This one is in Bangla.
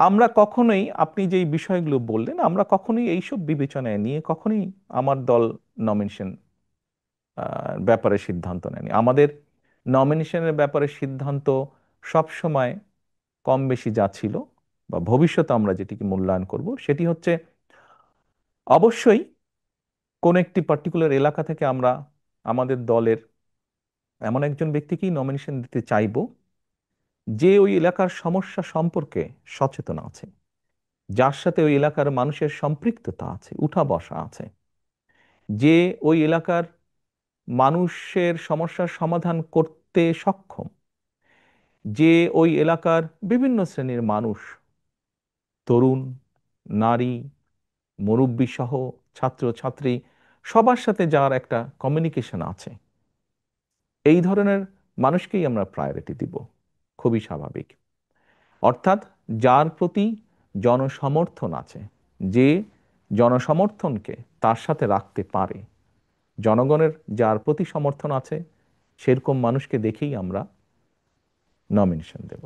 আমরা কখনোই, আপনি যেই বিষয়গুলো বললেন, আমরা কখনোই এইসব বিবেচনায় নিয়ে কখনোই আমার দল নমিনেশন ব্যাপারে সিদ্ধান্ত নেয়নি। আমাদের নমিনেশনের ব্যাপারে সিদ্ধান্ত সব সময় কম বেশি যা ছিল, বা ভবিষ্যতে আমরা যেটিকে মূল্যায়ন করব, সেটি হচ্ছে অবশ্যই কোন একটি পার্টিকুলার এলাকা থেকে আমরা আমাদের দলের এমন একজন ব্যক্তিকেই নমিনেশন দিতে চাইব যে ওই এলাকার সমস্যা সম্পর্কে সচেতন আছে, যার সাথে ওই এলাকার মানুষের সম্পৃক্ততা আছে, উঠা বসা আছে, যে ওই এলাকার মানুষের সমস্যার সমাধান করতে সক্ষম, যে ওই এলাকার বিভিন্ন শ্রেণীর মানুষ, তরুণ, নারী, মুরব্বী সহ, ছাত্র ছাত্রী, সবার সাথে যার একটা কমিউনিকেশন আছে, এই ধরনের মানুষকেই আমরা প্রায়োরিটি দিব। খুবই স্বাভাবিক। অর্থাৎ যার প্রতি জনসমর্থন আছে, যে জনসমর্থনকে তার সাথে রাখতে পারে, জনগণের যার প্রতি সমর্থন আছে, সেরকম মানুষকে দেখেই আমরা নমিনেশন দেব।